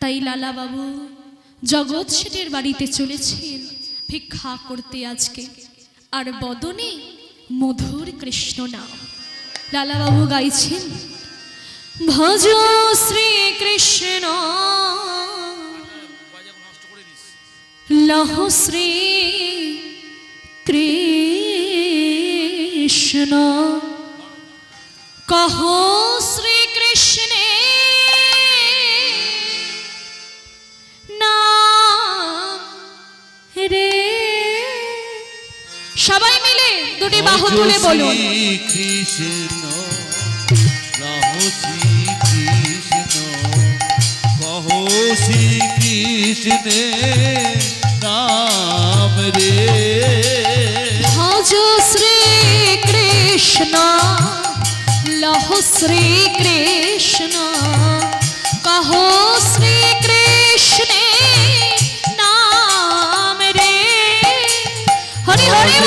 তাই লালা বাবু জগৎ শেঠের বাড়িতে চলেছেন ভিক্ষা করতে আজকে, আর বদনে মধুর কৃষ্ণ নাম। লালা বাবু গাইছেন ভজ শ্রী কৃষ্ণ লহ শ্রী কৃষ্ণ কহো শ্রী কৃষ্ণে নাম রে। সবাই মিলে দুটি বাহু তুলে বলুন কৃষ্ণ লহ শ্রী কৃষ্ণ কহো শ্রী কৃষ্ণে নাম রে। ভজ শ্রী কৃষ্ণ লহ শ্রী কৃষ্ণ কহো শ্রী কৃষ্ণে নাম রে। হরি হরি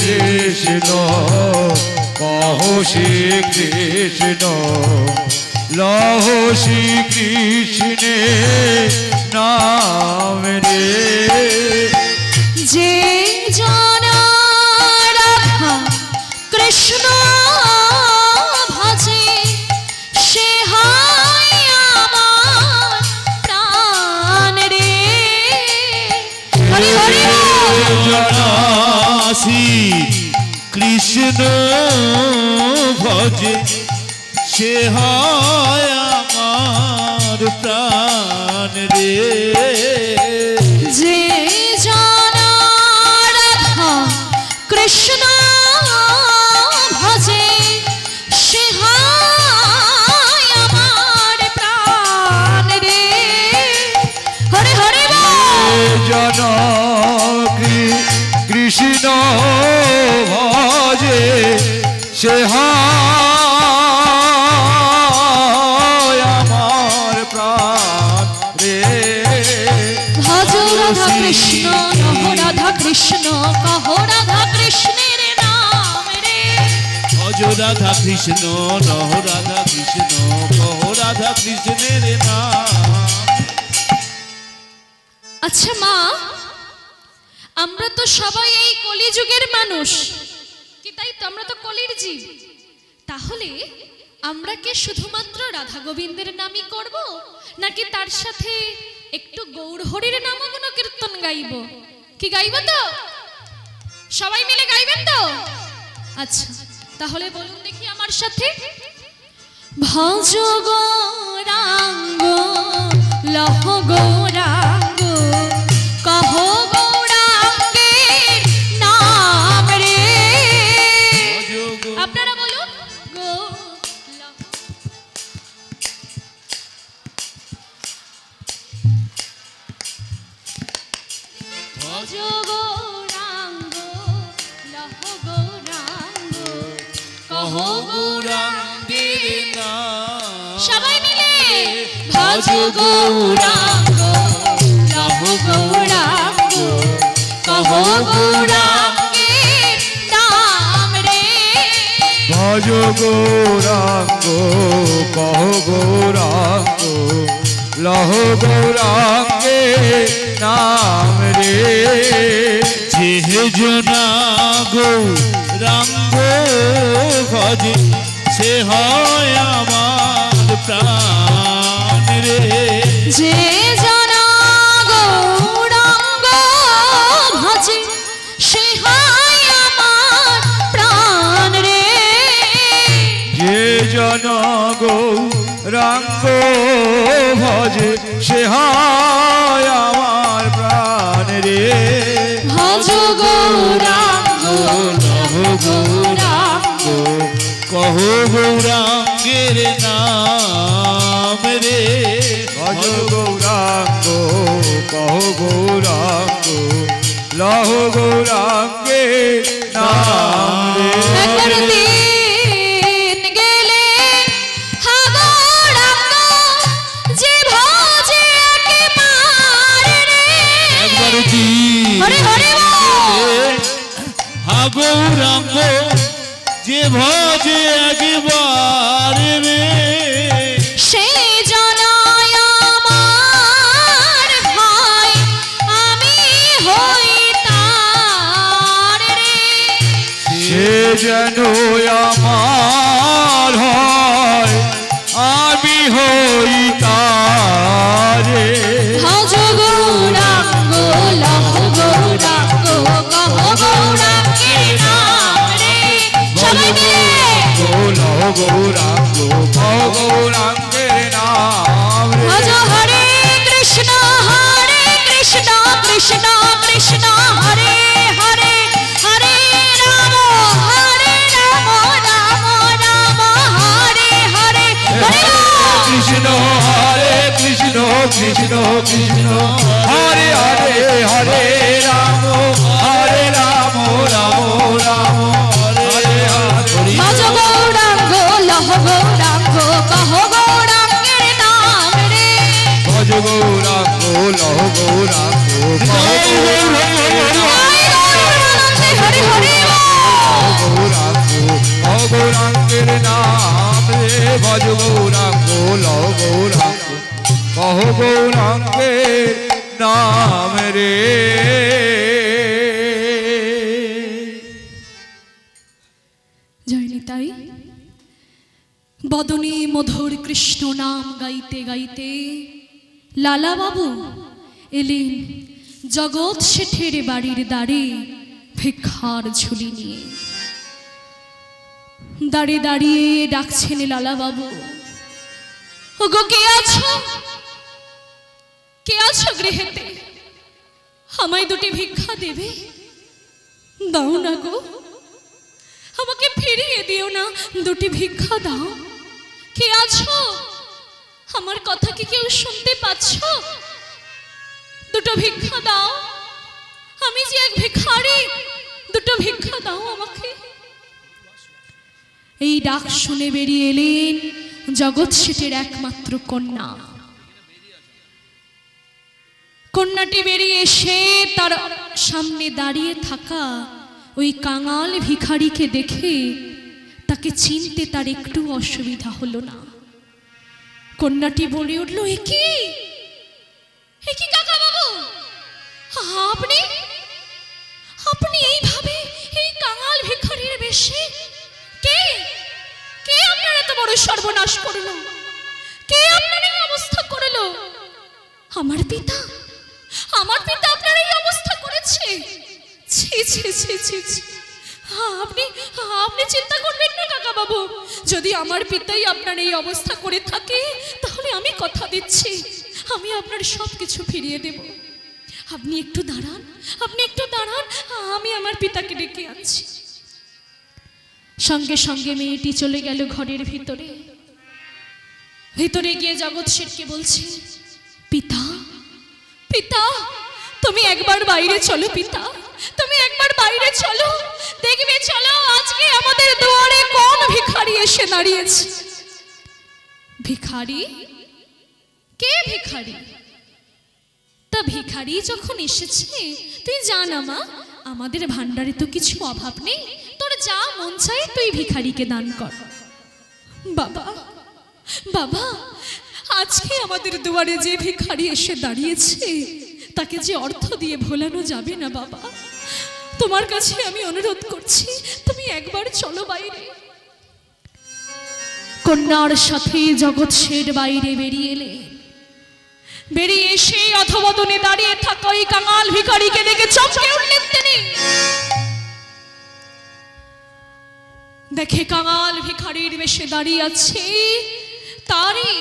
কৃষ্ণ কহো শ্রী কৃষ্ণ লহ শ্রী কৃষ্ণে নাম রে। যে জন রাধা কৃষ্ণ ভজে সে হয় আমার প্রাণ রে। হরি হরি জনাসি কৃষ্ণ ভজে সে হয় আমার প্রাণ রে। যে জন রাধা কৃষ্ণ ভজে সে হয় আমার প্রাণ রে। হরে হরে জন কৃষ্ণ ভজে সে হয় আমার প্রাণ রে। ভজ রাধা কৃষ্ণ নহ রাধা কৃষ্ণ কহ রাধা কৃষ্ণের নাম রে। ভজ রাধা কৃষ্ণ নহ রাধা কৃষ্ণ কহ রাধা কৃষ্ণের নাম। আচ্ছা মা, আমরা তো সবাই এই কলিযুগের মানুষ কি, তাই তো? আমরা তো কলির জীব। তাহলে আমরা কি শুধুমাত্র রাধা গোবিন্দের নামই করব, নাকি তার সাথে একটু গৌর হরির নামগুণ কীর্তন গাইব? কি গাইব তো? সবাই মিলে গাইবেন তো? আচ্ছা, তাহলে বলুন দেখি আমার সাথে। ভজ গৌরাঙ্গ লহ গৌরাঙ্গ কহ গৌরাঙ্গের নাম রে। আপনারা বলুন ভজ গৌরাঙ্গ লহ গৌরাঙ্গ কহ গৌরাঙ্গের নাম। সবাই মিলে ভজ গৌরাঙ্গ লহ গৌরাঙ্গ কহ গৌরাঙ্গের নাম রে। ভজ গৌরাঙ্গ কহ গৌরাঙ্গ লহ গৌরাঙ্গের নাম রে। যে জনা গৌরাঙ্গ ভজে সে হয় আমার প্রাণ রে। যে জনা গৌরাঙ্গ ভজে সে হয় আমার প্রাণ রে। যে জন গৌরাঙ্গ ভজে সে হয় আমার প্রাণ রে। ভজ গৌরাঙ্গ লহ গৌরাঙ্গ কহ গৌরাঙ্গের নাম রে। ভজ গৌরাঙ্গ কহ গৌরাঙ্গ লহ গৌরাঙ্গের নাম রে। একবার দিন গেলে হা গৌরাঙ্গ যে ভজে একেবারে রে। একবার দিন হরে হরে হা গৌরাঙ্গ যে ভজে একবার রে। সে জনায় যেন আমার হয় আমি হই তারে। ভজ গৌরাঙ্গ লহ গৌরাঙ্গ কহ গৌরাঙ্গের নাম রে। সবাই মিলে লহ গৌরাঙ্গ কহ গৌরাঙ্গের নাম রে। ভজ হরে কৃষ্ণ কৃষ্ণ কৃষ্ণ হরে হরে, হরে রাম রাম রাম হরে হরে। কৃষ্ণ হরে কৃষ্ণ কৃষ্ণ কৃষ্ণ হরে হরে, হরে রাম রাম রাম হরে হরে। ভজ গৌরাঙ্গ লহ গৌরাঙ্গ কহ গৌরাঙ্গের নাম রে। ভজ গৌরাঙ্গ লহ গৌরাঙ্গ কহ গৌরাঙ্গের নাম রে। ভজ গৌরাঙ্গ লহ গৌরাঙ্গ কহ গৌরাঙ্গের নাম রে। জয় নিতাই। বদনে মধুর কৃষ্ণ নাম গাইতে গাইতে লালা বাবু এলেন জগৎ শেঠের বাড়ির দ্বারে ভিক্ষার ঝুলি নিয়ে। দাঁড়িয়ে দাঁড়িয়ে ডাকছেন লালা বাবু, ওগো কে আছো, কে আছো গৃহেতে? আমায় দুটি ভিক্ষা দেবে? দাও না গো, আমাকে ফিরিয়ে দিও না, দুটি ভিক্ষা দাও। কে আছো? আমার কথা কি কেউ শুনতে পাচ্ছ? দুটো ভিক্ষা দাও, আমি যে এক ভিখারি, দুটো ভিক্ষা দাও আমাকে। এই ডাক শুনে বেরিয়ে এলেন জগৎ শেঠের একমাত্র কন্যা। কন্যাটি বেরিয়ে এসে তার সামনে দাঁড়িয়ে থাকা ওই কাঙাল ভিখারিকে দেখে তাকে চিনতে তার একটু অসুবিধা হলো না। কন্যাটি বলে উঠল, এ কি কাকা বাবু, আপনি আপনি এইভাবে এই কাঙাল ভিখারির বেশে? কে কে আপনার এত বড় সর্বনাশ করলো? কে আপনার এই অবস্থা করলো? আমার পিতা, আমার পিতা আপনার এই অবস্থা করেছে? ছি ছি ছি ছি ছি। আপনি আপনি চিন্তা করবেন না কাকা বাবু, যদি আমার পিতাই আপনার এই অবস্থা করে থাকে তাহলে আমি কথা দিচ্ছি আমি আপনার সব কিছু ফিরিয়ে দেব। আপনি একটু দাঁড়ান, আপনি একটু দাঁড়ান, আমি আমার পিতাকে ডেকে আনছি। সঙ্গে সঙ্গে মেয়েটি চলে গেল ঘরের ভিতরে। ভিতরে গিয়ে জগৎ শেঠকে বলছে, পিতা পিতা তুমি একবার বাইরে চলো, পিতা তুমি একবার বাইরে চলো, দেখবে চলো আজকে আমাদের দুয়ারে কোন ভিখারি এসে দাঁড়িয়েছে। ভিখারি? কে ভিখারি? তা ভিখারি যখন এসেছে তুই জানা মা, আমাদের ভান্ডারে তো কিছু অভাব নেই, তোর যা মন চায় তুই ভিখারিকে দান কর। বাবা বাবা, আজকে আমাদের দুয়ারে যে ভিখারি এসে দাঁড়িয়েছে তাকে যে অর্থ দিয়ে ভোলানো যাবে না বাবা, তোমার কাছে আমি অনুরোধ করছি তুমি একবার চলো বাইরে। কন্যার সাথে জগৎ শেঠ বাইরে বেরিয়ে এলে। বেরিয়ে এসে অথবদনে দাঁড়িয়ে থাকা ওই কাঙাল ভিখারিকে দেখে চমকে উঠলেন তিনি। দেখে কাঙাল ভিখারির বেশে দাঁড়িয়ে আছে তারই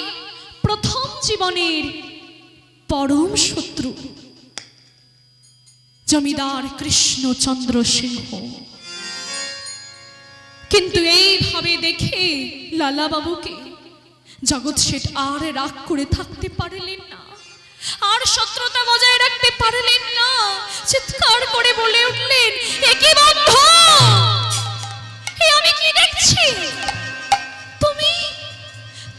প্রথম জীবনের পরম শত্রু জমিদার কৃষ্ণচন্দ্র সিংহ। কিন্তু এইভাবে দেখে লালা বাবুকে জগৎ শেঠ আর রাগ করে থাকতে পারলেন না, আর শত্রুতা বজায় রাখতে পারলেন না। চিৎকার করে বলে উঠলেন, এ কি বন্ধু, এ আমি কি দেখছি? তুমি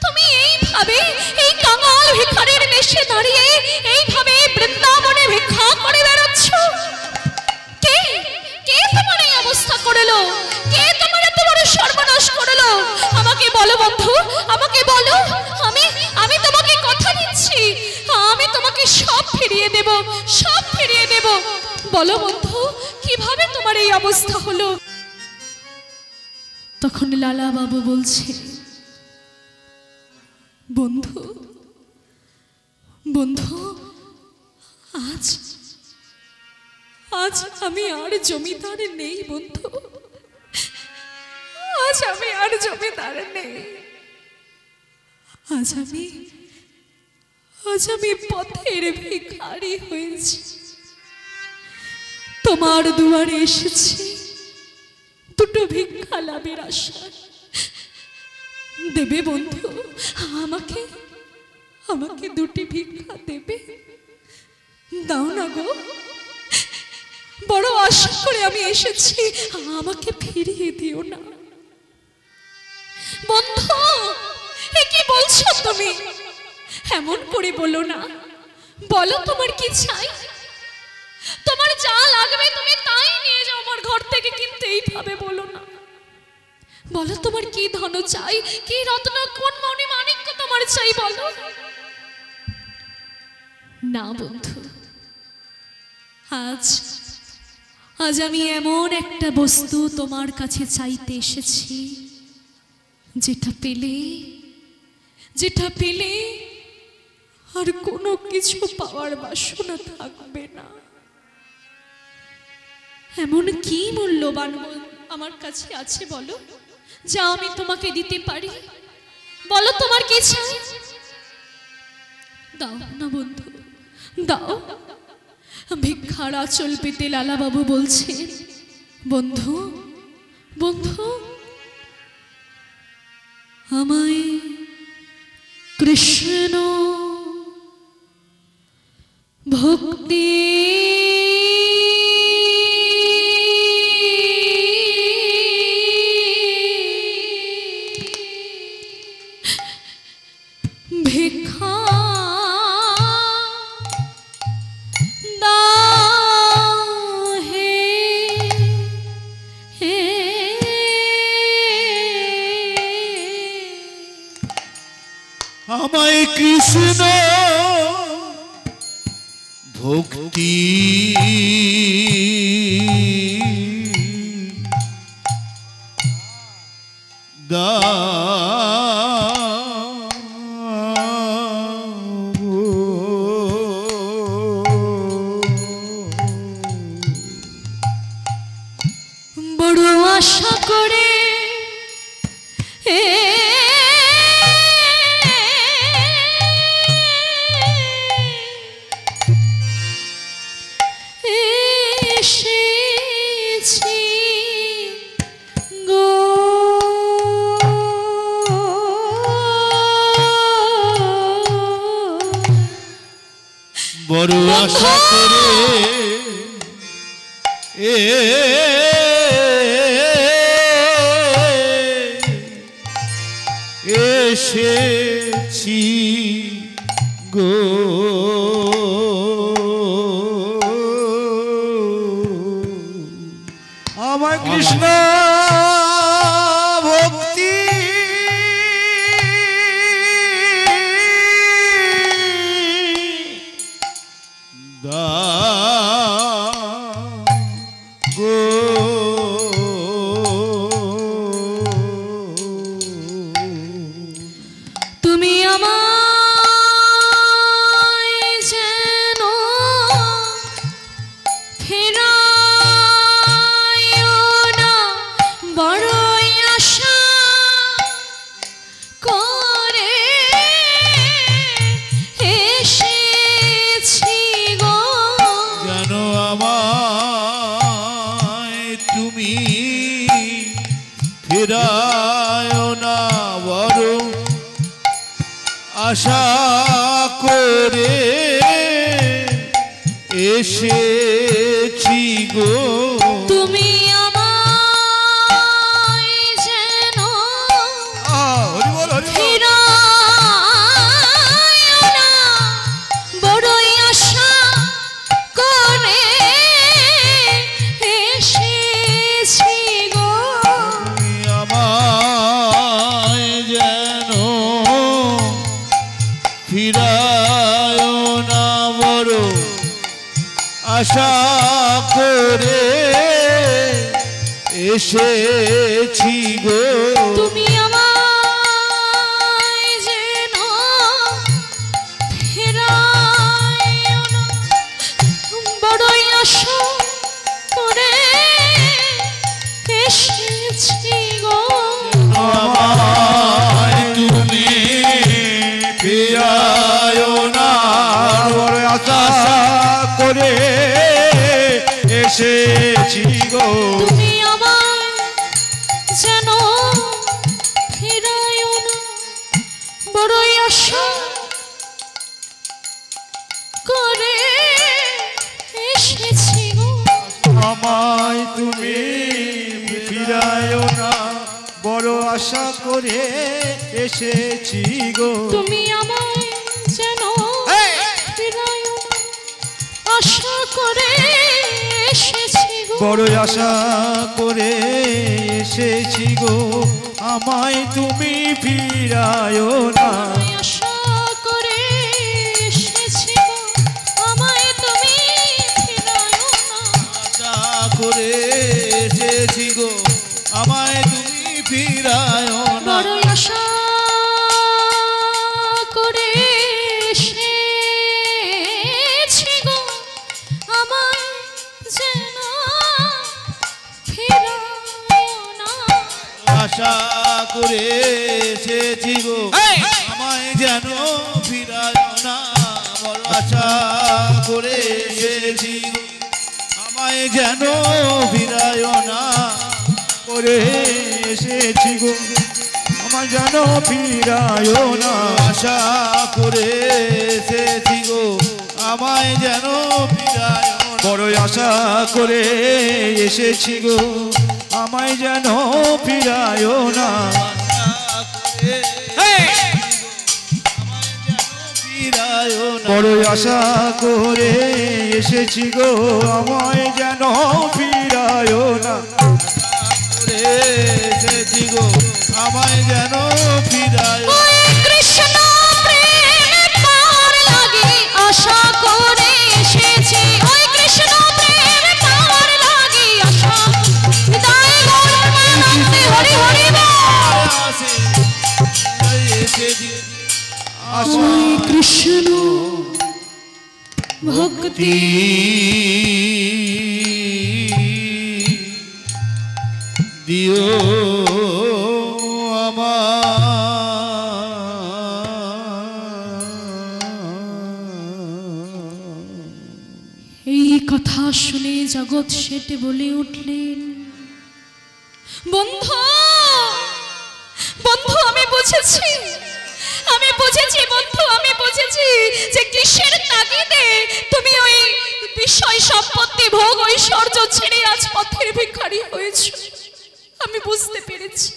তুমি এইভাবে এই কাঙাল ভিখারির বেশে দাঁড়িয়ে এইভাবে বৃন্দাবনে ভিক্ষা করে বেড়াচ্ছ? কে কে তোমার এই অবস্থা করলো? কে তোমার এত বড় সর্বনাশ করলো? আমাকে বলো বন্ধু, আমাকে বলো, আমি তোমাকে কথা দিচ্ছি আমি তোমাকে সব ফিরিয়ে দেব, সব ফিরিয়ে দেব। বলো বন্ধু, কিভাবে তোমার এই অবস্থা হলো? তখন লালা বাবু বলছে, বন্ধু বন্ধু, আজ আজ আমি আর জমিদার নেই বন্ধু, আজ আমি আর জমিদার নেই, আজ আমি পথের ভিখারি হয়েছি। তোমার দুয়ারে এসেছি দুটো ভিক্ষা লাভের আশা। দেবে বন্ধু, আমাকে আমাকে দুটি ভিক্ষা দেবে? দাও না গো, বড় আশা করে আমি এসেছি, আমাকে ফিরিয়ে দিও না। বন্ধু, এ কি বলছো তুমি? এমন করে বলো না, বলো তোমার কি চাই। তোমার যা লাগবে তুমি তাই নিয়ে যাও আমার ঘর থেকে, কিন্তু এইভাবে বলো না। বলো তোমার কি ধন চাই, কি রত্ন, কোন মণি মাণিক্য তোমার চাই, বলো না। বন্ধু, আজ আমি এমন একটা বস্তু তোমার কাছে চাইতে এসেছি, যেটা পেলে আর কোনো কিছু পাওয়ার বাসনা থাকবে না। এমন কি মূল্যবান আমার কাছে আছে বলো, যা আমি তোমাকে দিতে পারি? বলো তোমার কি চাই, দাও না বন্ধু, দাও। ভিক্ষার আঁচল পেতে লালা বাবু বলছে, বন্ধু বন্ধু, আমায় কৃষ্ণ ভক্তি ভিক্ষা আমায় কৃষ্ণ ভক্তি বড় আশা করে বড় আশা করে এসেছি গো, আমার কৃষ্ণ ভক্তি তুমি আমায় যেন ফেরায়ো না, বড়ই আশা করে এসেছি গো। যেন আমায় তুমি ফেরায় না, বড় আশা করে এসেছি গো। তুমি আমায় যেন ফেরায়ো না, বড়ই আশা করে এসেছি গো। তুমি আমায় যেন ফিরায় না, বড় আশা করে এসেছি গো তুমি আমায় যেন ফেরায়ো না, বড়ই আশা করে এসেছি গো। আমায় তুমি ফিরায়ো না, বড় আশা করে এসেছি গো। তুমি আমায় যেন ফেরায়ো না, বড়ই আশা করে এসেছি গো। আমায় তুমি ফিরায়ো না, বড় আশা করে এসেছি গো। তুমি আমায় যেন ফেরায়ো না, আশা করে এসেছি গো। বড় আশা করে এসেছি গো, আমায় তুমি ফিরায়ো না। আমি আশা করে এসেছি গো, আমায় তুমি ফেরায়ো না। আশা করে এসেছি গো, আমায় তুমি ফিরায়ো না। বড় আশা করে এসেছি গো, আমায় যেন ফেরায়ো না। আশা করে এসেছি গো, আমায় যেন ফিরায়ো না। বড় আশা করে এসেছি গো, আমায় যেন ফিরায়ো না। করে এসেছি গো, আমায় যেন ফিরায়ো না। আশা করে এসেছি গো, আমায় যেন ফিরায়ো না। বড় আশা করে এসেছি গো, আমায় যেন ফিরায়ো না। ফিরায়ো না। বড় আশা করে এসেছি গো, আমায় যেন ফিরায়ো না। করে এসেছি গো, আমায় যেন ফিরায়ো না। ওই কৃষ্ণ প্রেম পার লাগি আশা করে এসেছি, ওই কৃষ্ণ প্রেম পার লাগি আশা। বিদায় গৌর মানন্দে হরি হরি বল। আসে এসেছি আশা ওই কৃষ্ণ ভক্তি দিও এই কথা শুনে জগৎ শেঠে বলে উঠলেন, বন্ধু বন্ধু আমি বুঝেছি, আমি বুঝেছি বন্ধু, আমি বুঝেছি যে কিসের তাগিদে তুমি ওই বিষয় সম্পত্তি ভোগ ঐশ্বর্য ছেড়ে আজ পথের ভিখারি হয়েছ। আমি বুঝতে পেরেছি,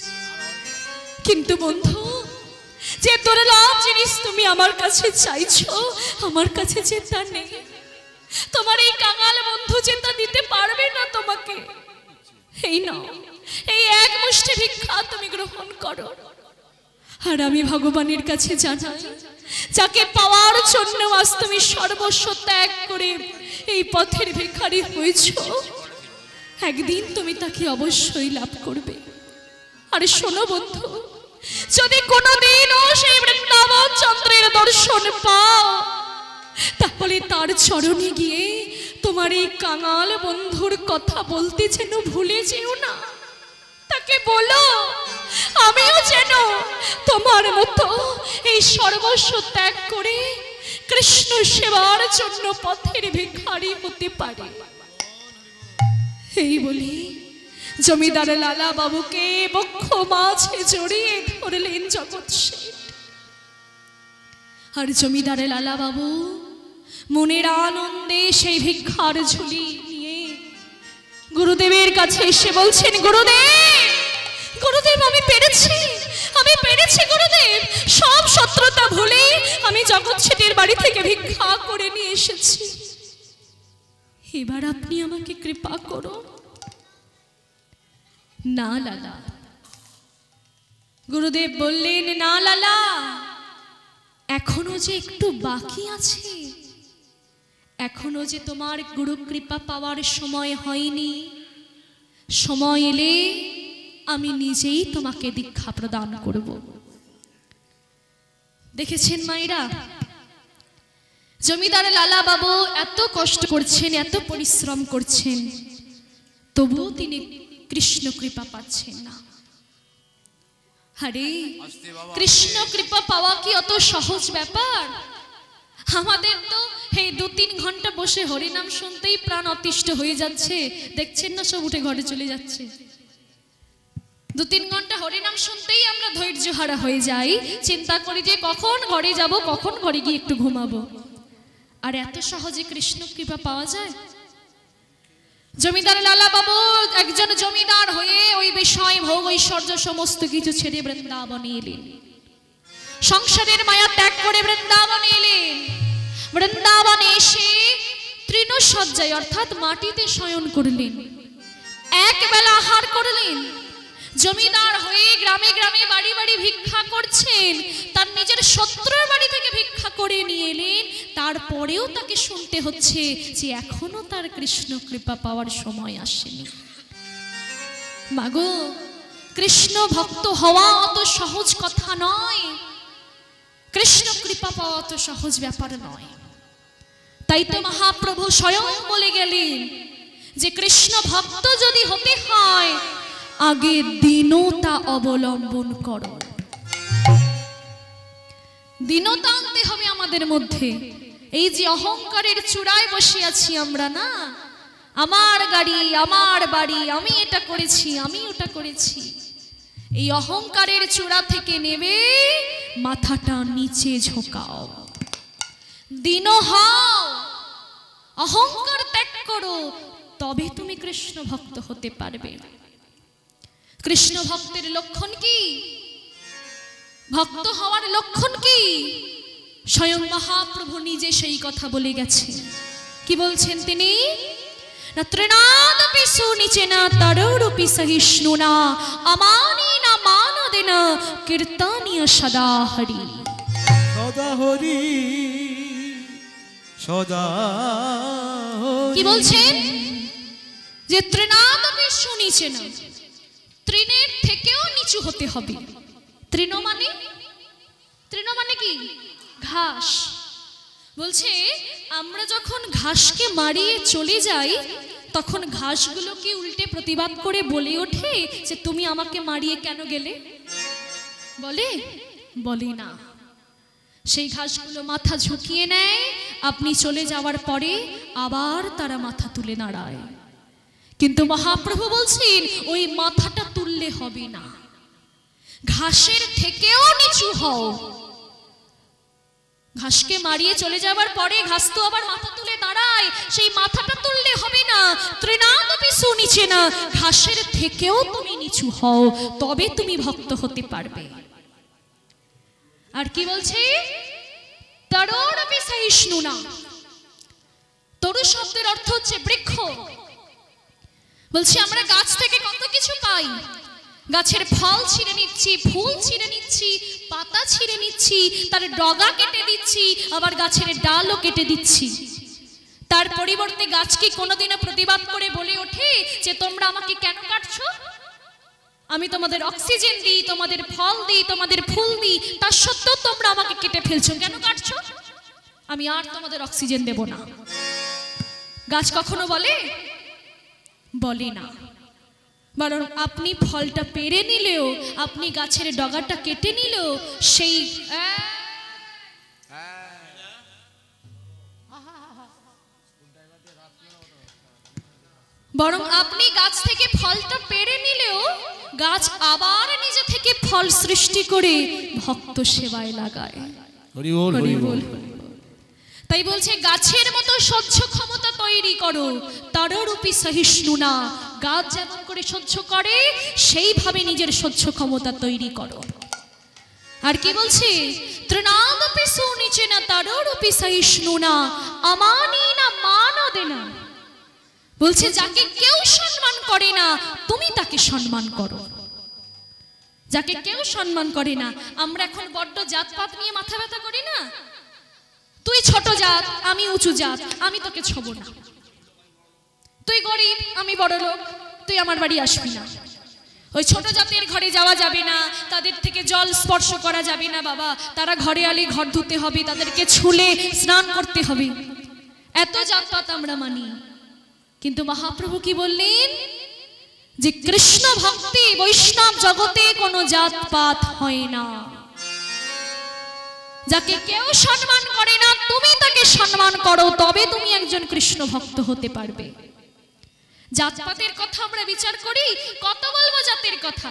কিন্তু বন্ধু যে দুর্লভ জিনিস তুমি আমার কাছে চাইছো, আমার কাছে যে তা নেই। তোমার এই কাঙাল বন্ধু যে তা দিতে পারবে না তোমাকে। এই নাও, এই এক মুষ্টি ভিক্ষা তুমি গ্রহণ করো। আর আমি ভগবানের কাছে জানাই, যাকে পাওয়ার জন্য আজ তুমি সর্বস্ব ত্যাগ করে এই পথের ভিখারি হয়েছ, একদিন তুমি তাকে অবশ্যই লাভ করবে। আরে শোনো বন্ধু, যদি কোনোদিনও সেই বৃন্দাবন চন্দ্রের দর্শন পাও, তাহলে তার চরণে গিয়ে তোমার এই কাঙাল বন্ধুর কথা বলতে যেন ভুলে যেও না। তাকে বলো আমিও যেন তোমার মতো এই সর্বস্ব ত্যাগ করে কৃষ্ণ সেবার জন্য পথের ভিখারি হতে পারি। এই বলি জমিদার লালা বাবুকে বক্ষ মাঝে জড়িয়ে ধরলেন জগৎ শেঠ। আর জমিদার লালা বাবু মনের আনন্দে সেই ভিক্ষার ঝুলি নিয়ে গুরুদেবের কাছে এসে বলছেন, গুরুদেব গুরুদেব আমি পেরেছি, আমি পেরেছি গুরুদেব, সব শত্রুতা ভুলে আমি জগৎ শেঠের বাড়ি থেকে ভিক্ষা করে নিয়ে এসেছি। এবার আপনি আমাকে কৃপা করুন। না লালা, গুরুদেব বললেন, না লালা, এখনো যে একটু বাকি আছে, এখনো যে তোমার গুরু কৃপা পাওয়ার সময় হয়নি। সময় এলে আমি নিজেই তোমাকে দীক্ষা প্রদান করব। দেখেছেন মায়েরা, জমিদার লালা বাবু এত কষ্ট করছেন, এত পরিশ্রম করছেন, তবুও তিনি কৃষ্ণ কৃপা পাচ্ছেন না। আরে কৃষ্ণ কৃপা পাওয়া কি অত সহজ ব্যাপার? আমাদের তো এই 2-3 ঘন্টা বসে হরিনাম শুনতেই প্রাণ অতিষ্ঠ হয়ে যাচ্ছে। দেখছেন না, সব উঠে ঘরে চলে যাচ্ছে। 2-3 ঘন্টা হরিনাম শুনতেই আমরা ধৈর্য হারা হয়ে যাই, চিন্তা করি যে কখন ঘরে যাব, কখন ঘরে গিয়ে একটু ঘুমাবো। আর এত সহজে কৃষ্ণ কৃপা পাওয়া যায়? জমিদার লালা বাবু একজন জমিদার হয়ে ওই বিষয় ভোগ ঐশ্বর্য সমস্ত কিছু ছেড়ে বৃন্দাবনে এলেন। সংসারের মায়া ত্যাগ করে বৃন্দাবনে এলেন। বৃন্দাবনে এসে তৃণশয্যায় অর্থাৎ মাটিতে শয়ন করলেন, এক বেলা আহার করলেন। জমিদার হয়ে গ্রামে গ্রামে বাড়ি বাড়ি ভিক্ষা করছেন, তার নিজের শত্রুর বাড়ি থেকে ভিক্ষা করে নিয়ে এলেন। তারপরেও তাকে শুনতে হচ্ছে যে এখনো তার কৃষ্ণ কৃপা পাওয়ার সময় আসেনি। মাগো, কৃষ্ণ ভক্ত হওয়া অত সহজ কথা নয়, কৃষ্ণ কৃপা পাওয়া অত সহজ ব্যাপার নয়। তাই তো মহাপ্রভু স্বয়ং বলে গেলেন যে কৃষ্ণ ভক্ত যদি হতে হয় আগে দীনতা অবলম্বন করো। দীনতা আনতে হবে আমাদের মধ্যে। এই যে অহংকারের চূড়ায় বসে আছি আমরা, না, আমার গাড়ি, আমার বাড়ি, আমি এটা করেছি, আমি ওটা করেছি, এই অহংকারের চূড়া থেকে নেবে মাথাটা নিচে ঝোঁকাও, দীন হও, অহংকার ত্যাগ করো, তবে তুমি কৃষ্ণ ভক্ত হতে পারবে। কৃষ্ণ ভক্তের লক্ষণ কি? ভক্ত হওয়ার লক্ষণ কি? স্বয়ং মহাপ্রভু নিজে সেই কথা বলে গেছেন। কি বলছেন তিনি? না তৃণাদপি সুনিচেনা তরোরপি সহিষ্ণুনা আমানিনা মানদেনা কীর্তনীয় সদা হরি। সদা হরি, সদা কি বলছেন? যে তৃণাদপি সুনিচেনা, তৃণের থেকেও নিচু হতে হবে। তৃণ মানে কি? ঘাস। বলছে আমরা যখন ঘাসকে মারিয়ে চলে যাই তখন ঘাসগুলো কি উল্টে প্রতিবাদ করে বলে ওঠে যে তুমি আমাকে মারিয়ে কেন গেলে? বলে না। সেই ঘাসগুলো মাথা ঝুঁকিয়ে নেয়, আপনি চলে যাওয়ার পরে আবার তারা মাথা তুলে দাঁড়ায়। কিন্তু মহাপ্রভু বলছেন ওই মাথাটা তুললে হবে না, ঘাসের থেকেও নিচু হও। ঘাসকে মারিয়ে চলে যাবার পরে ঘাস তো আবার মাথা তুলে দাঁড়ায়, সেই মাথাটা তুললে হবে না। তৃণাদপি সুনিচেনা, ঘাসের থেকেও তুমি নিচু হও, তবে তুমি ভক্ত হতে পারবে। আর কি বলছে? তরোরপি সহিষ্ণুনা। তরু শব্দের অর্থ হচ্ছে বৃক্ষ। বলছি আমরা গাছ থেকে কত কিছু পাই, গাছের ফল ছিঁড়ে নিচ্ছি, ফুল ছিঁড়ে নিচ্ছি, পাতা ছিঁড়ে নিচ্ছি, তার ডগা কেটে দিচ্ছি, আবার গাছের ডালও কেটে দিচ্ছি। তার পরিবর্তে গাছ কি কোনোদিনও প্রতিবাদ করে বলে ওঠে যে তোমরা আমাকে কেন কাটছো? আমি তোমাদের অক্সিজেন দিই, তোমাদের ফল দিই, তোমাদের ফুল দিই, তার সত্ত্বেও তোমরা আমাকে কেটে ফেলছো, কেন কাটছো? আমি আর তোমাদের অক্সিজেন দেব না। গাছ কখনো বলে না। বরং আপনি ফলটা পেরে নিলেও, আপনি গাছের ডগাটা কেটে নিলেও সেই বরং আপনি গাছ থেকে ফলটা পেরে নিলেও গাছ আবার নিজে থেকে ফল সৃষ্টি করে ভক্ত সেবায় লাগায়। হরি বল, হরি বল। তাই বলছে গাছের মতো সহ্য ক্ষমতা তৈরি করো, তরোরপি সহিষ্ণুনা। গাছ যেমন করে সহ্য করে সেইভাবে নিজের সহ্য ক্ষমতা তৈরি করো। আর কি বলছে? তৃণাদপি সুনিচেনা তরোরপি সহিষ্ণুনা আমানিনা মানদেনা। বলছে যাকে কেউ সম্মান করে না তুমি তাকে সম্মান করো। যাকে কেউ সম্মান করে না, আমরা এখন বড্ড জাতপাত নিয়ে মাথা ব্যথা করি না? তুই ছোট জাত, আমি উঁচু জাত, আমি তোকে ছোব না। তুই গরিব, আমি বড় লোক, তুই আমার বাড়ি আসবি না, ওই ছোট জাতের ঘরে যাওয়া যাবে না, তাদের থেকে জল স্পর্শ করা যাবে না বাবা, তারা ঘরে আলে ঘর ধুতে হবে, তাদেরকে ছুলে স্নান করতে হবে, এত জাতপাত আমরা মানি। কিন্তু মহাপ্রভু কি বললেন যে কৃষ্ণ ভক্তি বৈষ্ণব জগতে কোনো জাতপাত হয় না। যাকে কেউ সম্মান করে না তুমি তাকে সম্মান করো, তবে তুমি একজন কৃষ্ণ ভক্ত হতে পারবে। জাতপাতের কথা আমরা বিচার করি, কত বলবো জাতের কথা।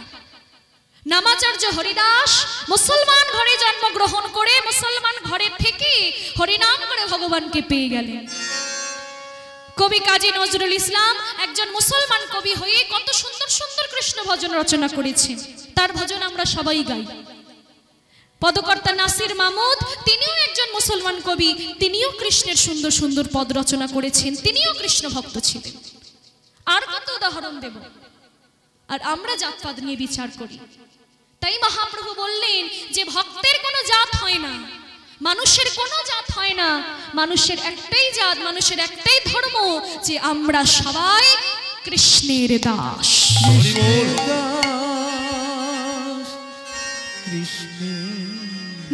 নামাচার্য হরিদাস মুসলমান ঘরে জন্মগ্রহণ করে মুসলমান ঘরে থেকে হরিনাম করে ভগবানকে পেয়ে গেলেন। কবি কাজী নজরুল ইসলাম একজন মুসলমান কবি হয়ে কত সুন্দর সুন্দর কৃষ্ণ ভজন রচনা করেছেন, তার ভজন আমরা সবাই গাই। পদকর্তা নাসির মাহমুদ তিনিও একজন মুসলমান কবি, তিনিও কৃষ্ণের সুন্দর সুন্দর পদ রচনা করেছেন, তিনিও কৃষ্ণ ভক্ত ছিলেন। আর কত উদাহরণ দেব। আর আমরা জাতপাত নিয়ে বিচার করি। তাই মহাপ্রভু বললেন যে ভক্তের কোনো জাত হয় না, মানুষের কোনো জাত হয় না, মানুষের একটাই জাত, মানুষের একটাই ধর্ম, যে আমরা সবাই কৃষ্ণের দাস।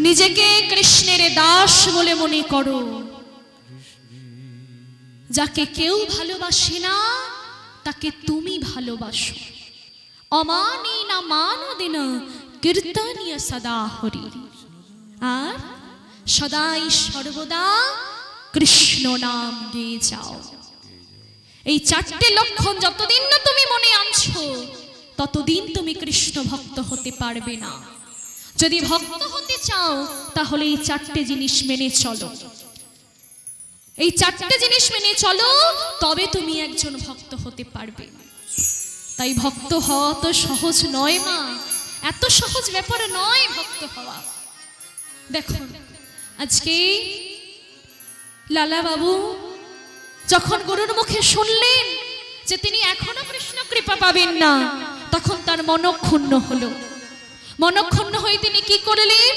নিজেকে কৃষ্ণের দাস বলে মনে করো। যাকে কেউ ভালোবাসে না তাকে তুমি ভালোবাসো। অমানি না মানদিন কীর্তনীয় সদা হরি, আর সদাই সর্বদা কৃষ্ণ নাম গেয়ে যাও। এই চারটে লক্ষণ যতদিন না তুমি মনে আনছো ততদিন তুমি কৃষ্ণ ভক্ত হতে পারবে না। যদি ভক্ত হতে চাও তাহলে এই চারটে জিনিস মেনে চলো, এই চারটে জিনিস মেনে চলো, তবে তুমি একজন ভক্ত হতে পারবে। তাই ভক্ত হওয়া তো সহজ নয় মা, এত সহজ ব্যাপার নয় ভক্ত হওয়া। দেখো আজকে লালা বাবু যখন গুরুর মুখে শুনলেন যে তিনি এখনো কৃষ্ণ কৃপা পাবেন না, তখন তার মনক্ষুণ্ণ হলো। মনক্ষুণ্ণ হয়ে তিনি কি করলেন?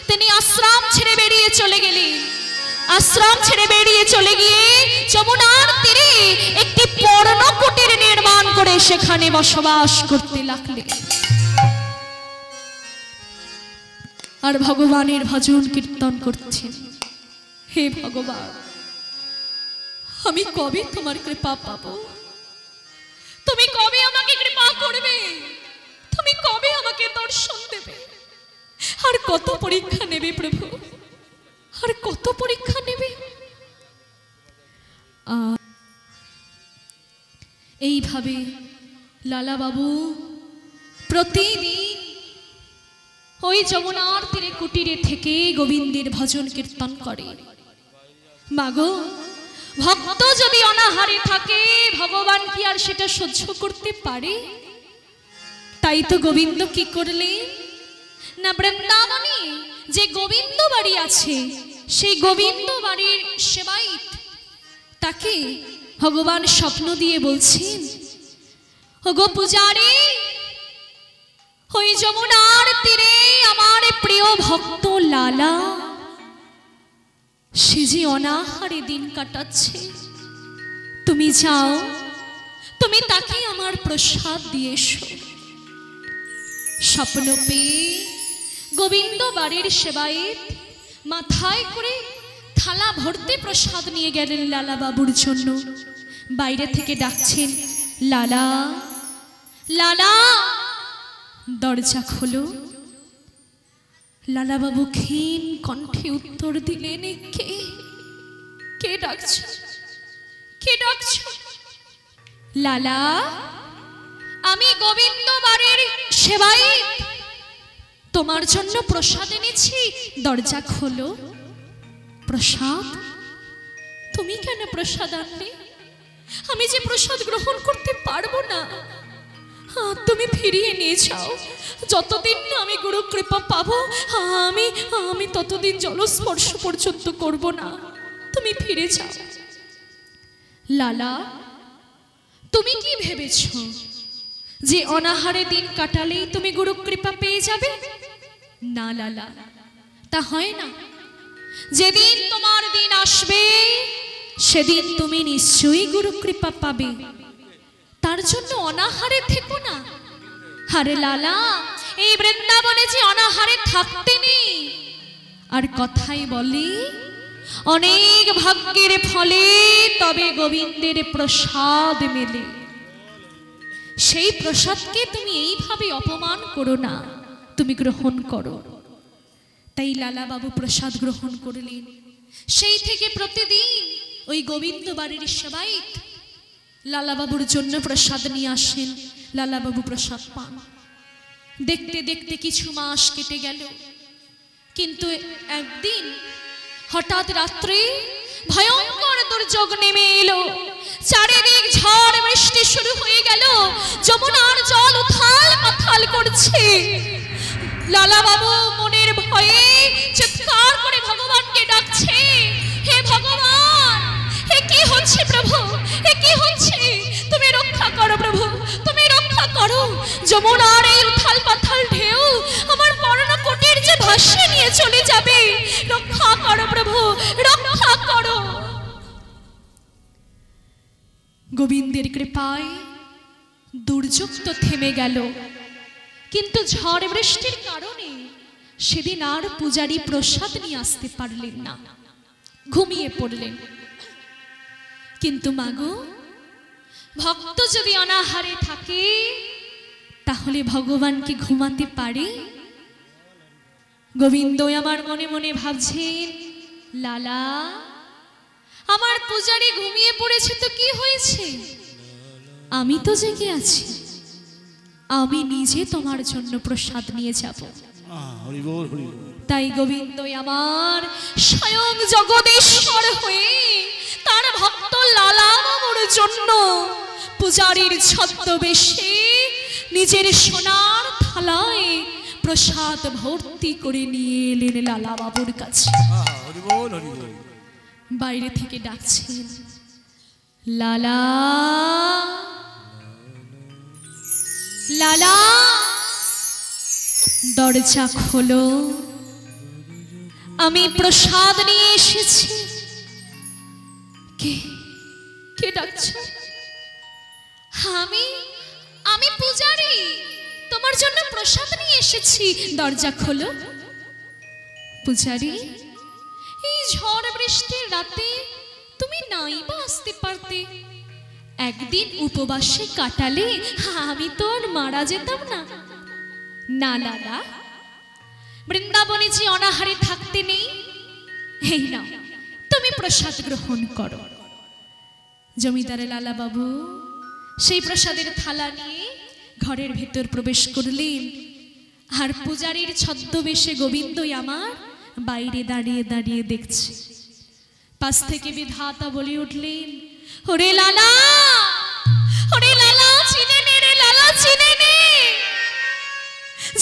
তিনি আশ্রম ছেড়ে বেরিয়ে চলে গেলেন। আশ্রম ছেড়ে বেরিয়ে চলে গিয়ে যমুনার তীরে একটি পর্ণকুটির নির্মাণ করে সেখানে বসবাস করতে লাগলেন। আর ভগবানের ভজন কীর্তন করছেন। হে ভগবান, আমি কবে তোমার কৃপা পাবো? তুমি কবে আমাকে কৃপা করবে? তুমি কবে আমাকে দর্শন দেবে? আর কত পরীক্ষা নেবে প্রভু, আর কত পরীক্ষা নেবে? এইভাবে লালা বাবু প্রতিদিন ওই যমুনার তীরে কুটিরে থেকে গোবিন্দের ভজন কীর্তন করে। মাগো, ভক্ত যদি অনাহারে থাকে ভগবান কি আর সেটা সহ্য করতে পারে? তাই তো গোবিন্দ কি করলেন না, বৃন্দাবনে যে গোবিন্দ বাড়ি আছে সেই গোবিন্দ বাড়ির সেবাইত তাকে ভগবান স্বপ্ন দিয়ে বলছেন, ওগো পূজারী, ওই যমুনার তীরে আমার প্রিয় ভক্ত লালা সে যে অনাহারে দিন কাটাচ্ছে, তুমি যাও, তুমি তাকে আমার প্রসাদ দিয়ে এসো। স্বপ্ন পেয়ে গোবিন্দ বাড়ির সেবায়েত মাথায় করে থালা ভর্তি প্রসাদ নিয়ে গেলেন লালা বাবুর জন্য। বাইরে থেকে ডাকছেন, লালা লালা, দরজা খোলো। লালা বাবু ক্ষীণ কণ্ঠে উত্তর দিলেন, কে কে ডাকছ, কে ডাকছ? লালা, আমি গোবিন্দ বাড়ির সেবায়েত, তোমার জন্য প্রসাদ এনেছি, দরজা খোলো। প্রসাদ? তুমি কেন প্রসাদ আনলে? আমি যে প্রসাদ গ্রহণ করতে পারবো না, তুমি ফিরিয়ে নিয়ে যাও। যতদিন না আমি গুরু কৃপা পাবো আমি ততদিন জলস্পর্শ পর্যন্ত করব না, তুমি ফিরে যাও। লালা, তুমি কি ভেবেছ যে অনাহারে দিন কাটালেই তুমি গুরু কৃপা পেয়ে যাবে? না লালা, তা হয় না। যেদিন তোমার দিন আসবে সেদিন তুমি নিশ্চয়ই গুরু কৃপা পাবে। তা তার জন্য অনাহারে থেকো না। আরে লালা, এই বৃন্দাবনে যে অনাহারে থাকতে নেই। আর কথাই বলি, অনেক ভাগ্যের ফলে তবে গোবিন্দের প্রসাদ মেলে। সেই প্রসাদকে তুমি এইভাবে অপমান করো না, তুমি গ্রহণ করো। তাই লালা বাবু প্রসাদ গ্রহণ করলেন। সেই থেকে প্রতিদিন ওই গোবিন্দ বাড়ির সবাই লালা বাবুর জন্য প্রসাদ নিয়ে আসেন। লালা বাবু প্রসাদ পান। দেখতে দেখতে কিছু মাস কেটে গেল। কিন্তু একদিন হঠাৎ রাত্রে ভয়ঙ্কর দুর্যোগ নেমে এলো। চারিদিক ঝড় বৃষ্টি শুরু হয়ে গেল। যমুনার জল উথাল পাথাল করছে। লালা বাবু মনের ভয়ে চিৎকার করে ভগবানকে ডাকছে, হে ভগবান, হে কি হচ্ছে প্রভু, হে কি হচ্ছে, তুমি রক্ষা করো প্রভু, তুমি রক্ষা করো। যমুনার এই উথাল পাথাল ঢেউ আমার পর্ণকুটির যে ভাসিয়ে নিয়ে চলে যাবে, রক্ষা করো প্রভু, রক্ষা করো। গোবিন্দের কৃপায় দুর্যোগ তো থেমে গেল, কিন্তু ঝড় বৃষ্টির কারণে সেদিন আর পূজারী প্রসাদ নিয়ে আসতে পারলেন না, ঘুমিয়ে পড়লেন। কিন্তু মাগো, ভক্ত যদি অনাহারে থাকে তাহলে ভগবান কি ঘুমাতে পারে? গোবিন্দ আমার মনে মনে ভাবছেন, লালা, আমার পূজারী ঘুমিয়ে পড়েছে তো কি হয়েছে, আমি তো জেগে আছি, আমি নিজে তোমার জন্য প্রসাদ নিয়ে যাব। তাই গোবিন্দ আমার স্বয়ং জগদীশ্বর হয়ে তার ভক্ত লালা বাবুর জন্য পূজারীর ছদ্মবেশে নিজের সোনার থালায় প্রসাদ ভর্তি করে নিয়ে এলেন লালা বাবুর কাছে। বাইরে থেকে ডাকছেন, লালা, লালা, দরজা খোলো, আমি প্রসাদ নিয়ে এসেছি। কে কে ডাকছো? আমি পূজারী, তোমার জন্য প্রসাদ নিয়ে এসেছি, দরজা খোলো। পূজারী, এই ঝড় বৃষ্টির রাতে তুমি নাই বা আসতে পারতে, একদিন উপবাসে কাটালে আমি তো আর মারা যেতাম না। না লালা, বৃন্দাবনে যে অনাহারে থাকতে নেই, এই নাও তুমি প্রসাদ গ্রহণ করো। জমিদার লালা বাবু সেই প্রসাদের থালা নিয়ে ঘরের ভেতর প্রবেশ করলেন। আর পূজারীর ছদ্মবেশে গোবিন্দই আমার বাইরে দাঁড়িয়ে দাঁড়িয়ে দেখছে। পাশ থেকে বিধাতা বলে উঠলেন, ওরে লালা, ওরে লালা, চিনে নে রে লালা, চিনে নে,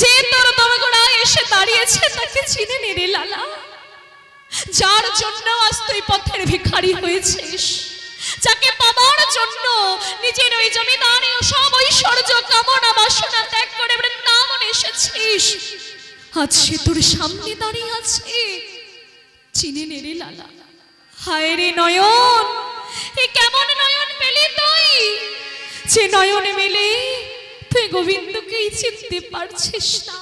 যে তোর দমগোড়া এসে দাঁড়িয়েছে তাকে চিনে নে রে লালা, যার জন্য আজ তুই পথের ভিখারি হয়েছিস, যাকে পাবার জন্য নিজের ওই জমিদারি ও সব ঐশ্বর্য কামনা বাসনা ত্যাগ করে বৃন্দাবনে এসেছিস, আজ সে তোর সামনে দাঁড়িয়ে আছে, চিনে নে রে লালা। হায় রে নয়ন, এ কেমন নয়ন পেলি তুই, যে নয়ন মেলে তুই গোবিন্দকেই চিনতে পারছিস না।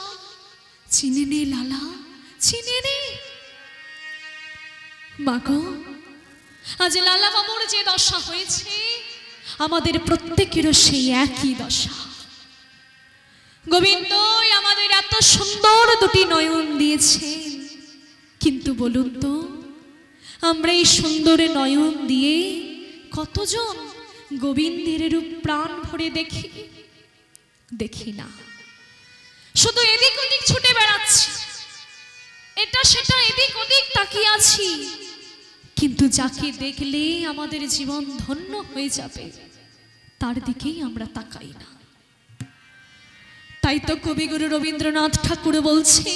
চিনে নে লালা, চিনে নে। মাগো, আজ লালা বাবুর যে দশা হয়েছে, আমাদের প্রত্যেকেরও সেই একই দশা। গোবিন্দ আমাদের এত সুন্দর দুটি নয়ন দিয়েছেন, কিন্তু বলুন তো, আমরা এই সুন্দর নয়ন দিয়ে কতজন গোবিন্দের রূপ প্রাণ ভরে দেখি? দেখি না, শুধু এদিক ওদিক ছুটে বেড়াচ্ছি, এটা সেটা এদিক ওদিক তাকিয়ে আছি, কিন্তু যাকে দেখলে আমাদের জীবন ধন্য হয়ে যাবে তার দিকেই আমরা তাকাই না। তাই তো কবিগুরু রবীন্দ্রনাথ ঠাকুর বলছে,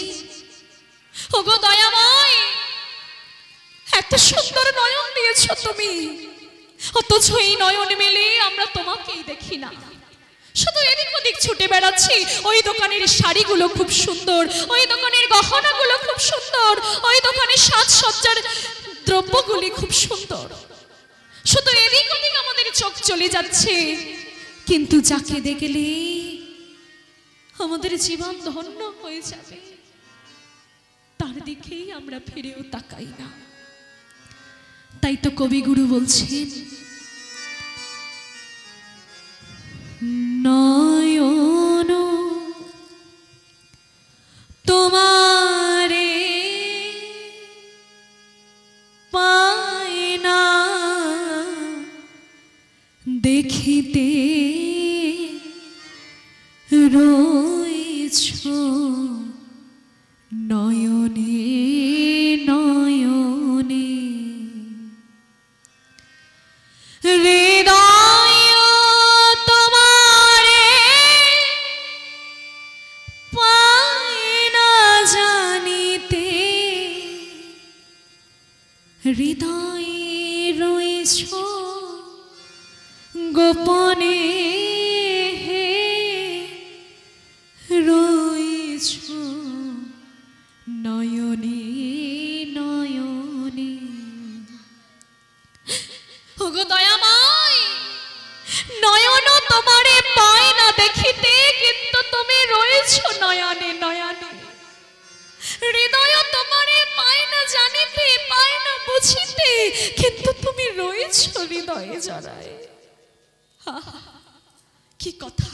ওগো দয়াময়, এত সুন্দর নয়ন দিয়েছ তুমি, অথচ এই নয়ন মেলে আমরা তোমাকেই দেখি না, শুধু এদিক ওদিক ছুটে বেড়াচ্ছি। ওই দোকানের শাড়িগুলো খুব সুন্দর, ওই দোকানের গহনাগুলো খুব সুন্দর, ওই দোকানের সাজসজ্জার দ্রব্যগুলি খুব সুন্দর, শুধু এদিক ওদিক আমাদের চোখ চলে যাচ্ছে। কিন্তু যাকে দেখলে আমাদের জীবন ধন্য হয়ে যাবে তার দিকেই আমরা ফিরেও তাকাই না। তাই তো কবিগুরু বলছেন, নয়ন তোমারে পায় না দেখিতে রয়েছ নয়নে নয়নে। হৃদয় তোমারে পায় না জানিতে হৃদয়ে রয়েছ গোপনে রয়েছ নয়নে নয়নে। ওগো দয়াময়, নয়ন তোমারে পায় না দেখিতে কিন্তু তুমি রয়েছ নয়নে নয়নে। হৃদয় তোমারে পায় না জানিতে পায় না বুঝিতে কিন্তু তুমি রয়েছ হৃদয়ে জড়ায়। কি কথা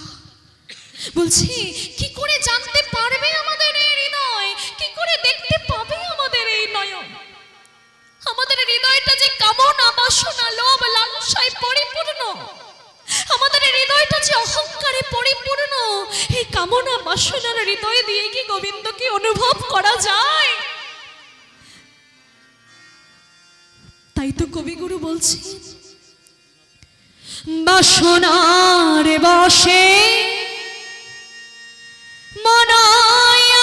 বলছি, কি করে জানতে পারবে আমাদের এই হৃদয়, কি করে দেখতে পাবে আমাদের এই নয়ন? আমাদের হৃদয়টা যে কামনা বাসনা লোভ লালসায় পরিপূর্ণ, আমাদের হৃদয়টা যে অহংকারে পরিপূর্ণ, এই কামনা বাসনার হৃদয় দিয়ে কি গোবিন্দকে অনুভব করা যায়? তাই তো কবিগুরু বলছেন, বাসনার বশে মনায়াবিরত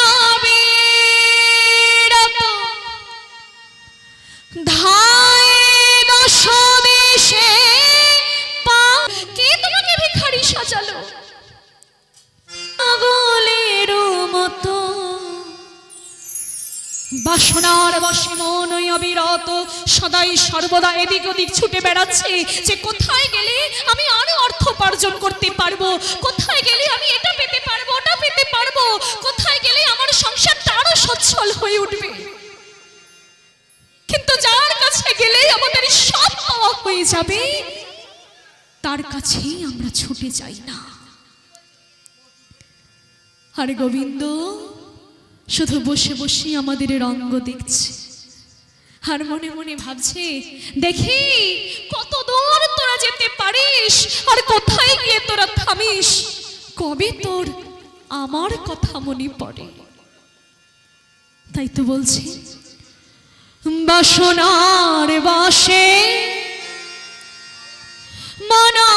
ধায় দশ দেশে কে তোমাকে ভিখারি সাজালো পাগলের মতো? বাসনার বশে মন অবিরত সদাই সর্বদা এদিক ওদিক ছুটে বেড়াচ্ছে যে কোথায় গেলে আমি আরো অর্থ উপার্জন করতে পারবো, কোথায় গেলে আমি এটা পেতে পারবো ওটা পেতে পারবো, কোথায় গেলে আমার সংসারটা আরো সচ্ছল হয়ে উঠবে। কিন্তু যার কাছে গেলে আমাদের সব পাওয়া হয়ে যাবে তার কাছেই আমরা ছুটে যাই না। আর গোবিন্দ শুধু বসে বসে আমাদের রঙ্গ দেখছে আর মনে মনে ভাবছে, দেখি কত দূর তোরা যেতে পারিস আর কোথায় গিয়ে তোরা থামিস, কবে তোর আমার কথা মনে পড়ে। তাই তো বলছি, বাসনার বশে মনায়াবিরত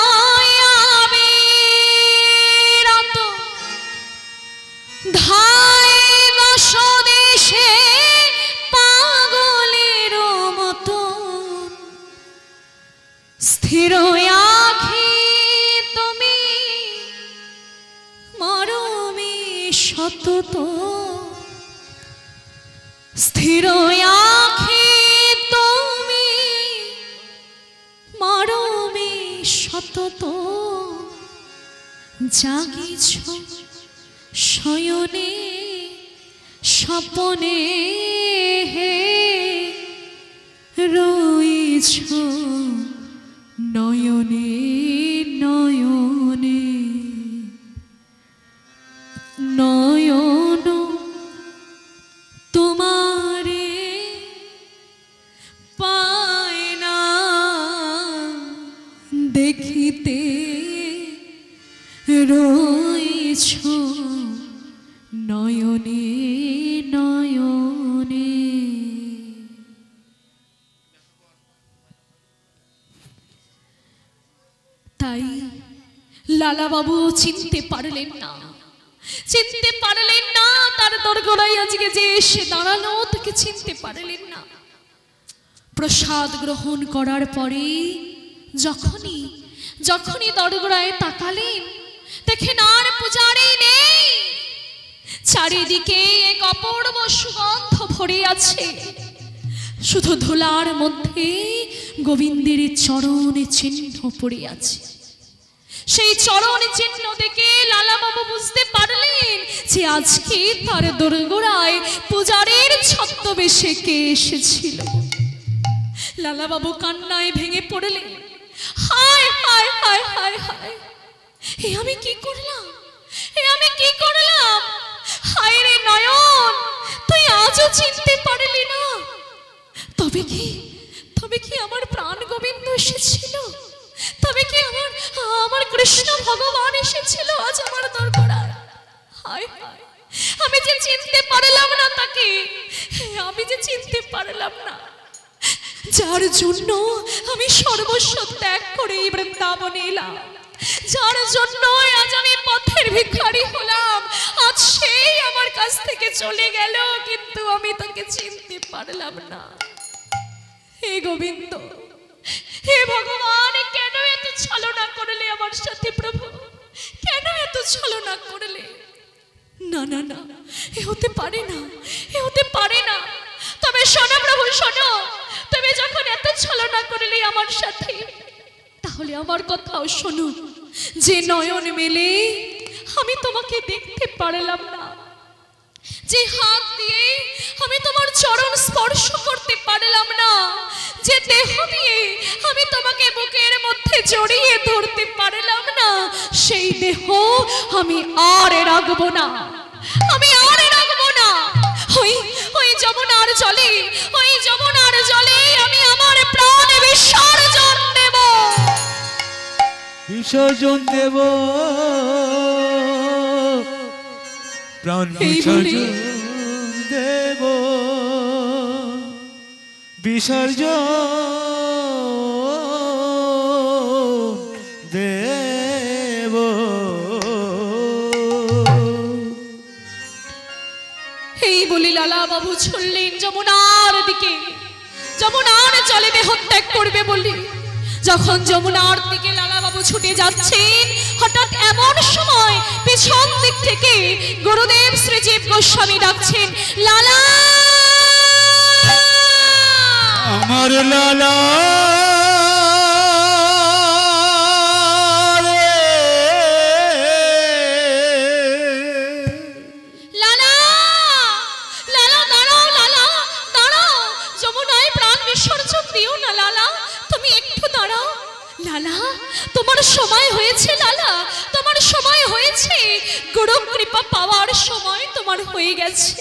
ধায় দশ দেশে পাগলের মতো স্থির আঁখি তুমি মরমে সতত, স্থির আঁখি তুমি মরমে সতত জাগিছ শয়নে স্বপনে রয়েছ নয়নে নয়নে। নয়ন তোমারে পায় না দেখিতে রয়েছ নয়নে নয়নে। তাই লালাবাবু চিনতে পারলেন না, চিনতে পারলেন না তার দরগড়ায় আজকে যে এসে দাঁড়ালো তাকে চিনতে পারলেন না। প্রসাদ গ্রহণ করার পরে যখনই যখনই দরগড়ায় তাকালেন দেখেন আর পূজারি নেই, চারিদিকে এক অপূর্ব সুগন্ধ ভরে আছে, শুধু ধুলার মধ্যে গোবিন্দের চরণে চিহ্ন পড়ে আছে। সেই চরণ চিহ্ন দেখে লালা বাবু বুঝতে পারলেন যে আজকে তার দোরগোড়ায় পূজারের ছদ্মবেশে কে এসেছিল। লালা বাবু কান্নায় ভেঙে পড়লেন। হায় হায় হায় হায় হায়, এ আমি কি করলাম, এ আমি কি করলাম? হায় রে নয়ন, তুই আজও চিনতে পারলি না? তবে কি আমার প্রাণ গোবিন্দ এসেছিল? তবে কি আমার কৃষ্ণ ভগবান এসেছিল আজ আমার দরবারে? হায় হায়, আমি যে চিনতে পারলাম না তাকে, আমি যে চিনতে পারলাম না, যার জন্য আমি সর্বস্ব ত্যাগ করে এই বৃন্দাবনে এলাম, যার জন্য আজ আমি পথের ভিখারি হলাম, আজ সেই আমার কাছ থেকে চলে গেল, কিন্তু আমি তাকে চিনতে পারলাম না। হে গোবিন্দ, হে ভগবান, কেন এত ছলনা করলে আমার সাথে প্রভু? কেন এত ছলনা করলে? না না না, এ হতে পারে না, এ হতে পারে না। তবে শোনো প্রভু, শোনো, তুমি যখন এত ছলনা করলে আমার সাথে, তাহলে আমার কথাও শোনো, যে নয়ন মেলে আমি তোমাকে দেখতে পারলাম না, যে হাত দিয়ে আমি তোমার চরণ স্পর্শ করতে পারলাম না, যে দেহ দিয়ে আমি তোমাকে বুকের মধ্যে জড়িয়ে ধরতে পারলাম না, সেই দেহ আমি আর রাখবো না, আমি আর রাখবো না। ওই যমুনার জলে, ওই যমুনার জলে আমি আমার প্রাণ বিসর্জন দেব, বিসর্জন দেব, প্রাণ বিসর্জন দেব, বিসর্জন দেব। এই বলি লালা বাবু ছুটলেন যমুনার দিকে, যমুনার জলে দেহ ত্যাগ করবে বলি। যখন যমুনার দিকে লালা বাবু ছুটে যাচ্ছেন, হঠাৎ এমন সময় পেছন দিক থেকে গুরুদেব শ্রীজীব গোস্বামী ডাকছেন, লালা, আমার লালা তোমার সময় হয়েছে লালা, তোমার সময় হয়েছে, গুরু কৃপা পাওয়ার সময় তোমার হয়ে গেছে।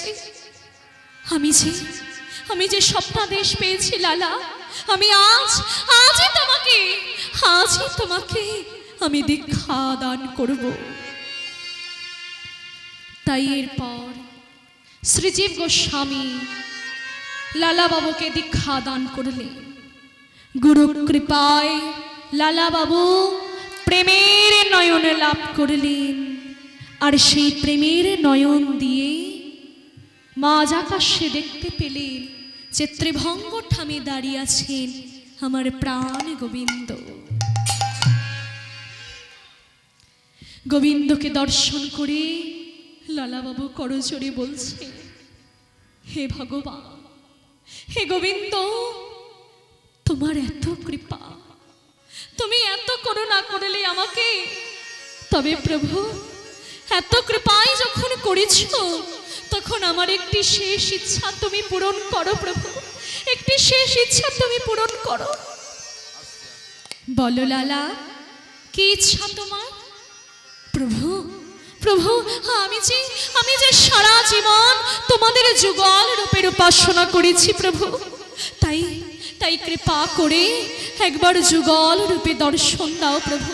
আমি যে স্বপ্নাদেশ পেয়েছি লালা, আমি আজই তোমাকে আমি দীক্ষা দান করব। তাই এরপর শ্রীজীব গোস্বামী লালা বাবুকে দীক্ষা দান করলেন। গুরু কৃপায় লালা বাবু প্রেমের নয়ন লাভ করলেন, আর সেই প্রেমের নয়ন দিয়ে মাঝ আকাশে দেখতে পেলেন যে ত্রিভঙ্গ ঠামে দাঁড়িয়ে আছেন আমার প্রাণ গোবিন্দ। গোবিন্দকে দর্শন করে লালা বাবু করজোড়ে বলছে, হে ভগবান, হে গোবিন্দ, তোমার এত কৃপা, তুমি এত করুণা করলে আমাকে, তবে প্রভু এত কৃপাই যখন করেছ, তখন আমার একটি শেষ ইচ্ছা তুমি পূরণ করো প্রভু, একটি শেষ ইচ্ছা তুমি পূরণ করো। বলো লালা, কি ইচ্ছা তোমার? প্রভু প্রভু, আমি যে সারা জীবন তোমাদের যুগল রূপের উপাসনা করেছি প্রভু, তাই কৃপা করে একবার যুগল রূপে দর্শন দাও প্রভু,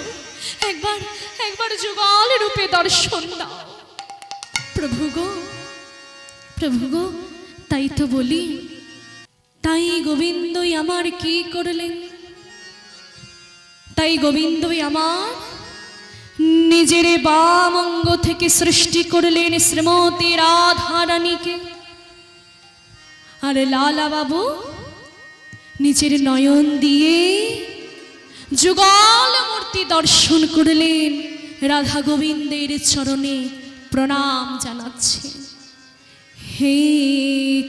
একবার যুগল রূপে দর্শন দাও প্রভু গো। তাই তো বলি, তাই গোবিন্দই আমার কি করলেন? তাই গোবিন্দই আমার নিজের বাম অঙ্গ থেকে সৃষ্টি করলেন শ্রীমতী রাধা রানীকে, আর লালা বাবু নিজের নয়ন দিয়ে যুগল মূর্তি দর্শন করলেন, রাধা গোবিন্দের চরণে প্রণাম জানাচ্ছে। হে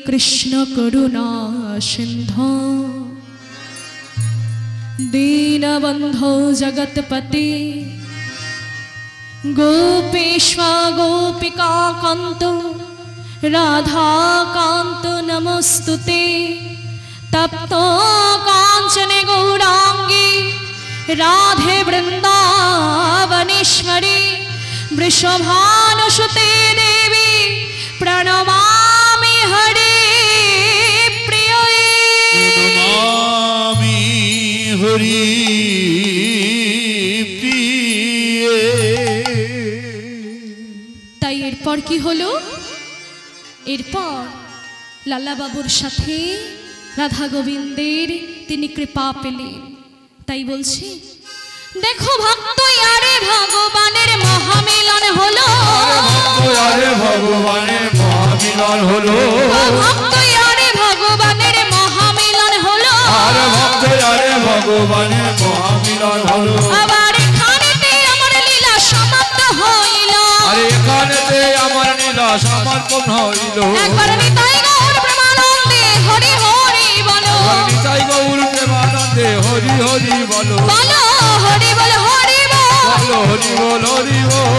কৃষ্ণ করুণা সিন্ধু দীনবন্ধো জগৎপতি গোপেশ্বর গোপিকা কান্ত রাধা কান্ত নমস্তুতে তপ্ত কাঞ্চনে গৌরাঙ্গী রাধে বৃন্দাবনেশ্বরী বৃষভানুসুতে দেবী প্রণমামি হরে প্রিয়ে প্রণমামি হরি প্রিয়ে। তাই এরপর কি হলো? এরপর লালা বাবুর সাথে রাধা গোবিন্দের তিনি কৃপা পেলেন। তাই বলছি, দেখো ভক্ত আরে ভগবানের মহামিলন হলো, আরে ভগবানের মহামিলন হলো, ভক্ত আরে ভগবানের মহামিলন হলো, আরে ভক্ত আরে ভগবানের মহামিলন হলো। আবার এখানেতে আমার লীলা সমাপ্ত হইল, আরে এখানেতে আমার লীলা সমর্পণ হইল। একবার নিতাই গৌর প্রেমানন্দে হরি হরি বলো, নিতাই গৌর প্রেমানন্দে হরি হরি বলো, বলো হরি বল হরি বল, বলো হরি বল হরি বল,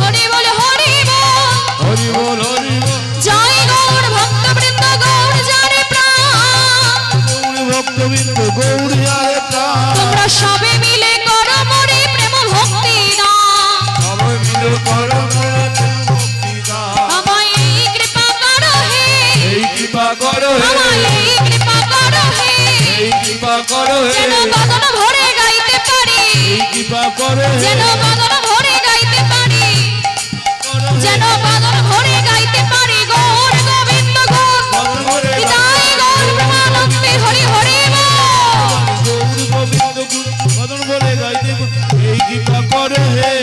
হরি বল হরি বল, হরি বল হরি বল। জয় গৌর ভক্তবৃন্দ গৌর জানে প্রাণ, গৌর ভক্তবৃন্দ গৌর আরে প্রাণ, তোমরা সবে মিলে করো মোরে প্রেম ভক্তি দান, সবাই মিলে করো মোরে প্রেম ভক্তি দান। আমায় এই কৃপা করো হে, এই কৃপা করো হে, আমায় এই কৃপা করো হে, এই কৃপা করো হে, যেন বদন ভরে গাইতে পারি, এই কৃপা করো হে, যেন বদন ভরে গাইতে পারি, যেন বদন ভরে গাইতে পারি গৌর গোবিন্দ গুণ, জয় গৌর প্রেমানন্দে হরি হরি বল। গৌর গোবিন্দ গুণ বদন বলে গাইতে এই কৃপা করো হে।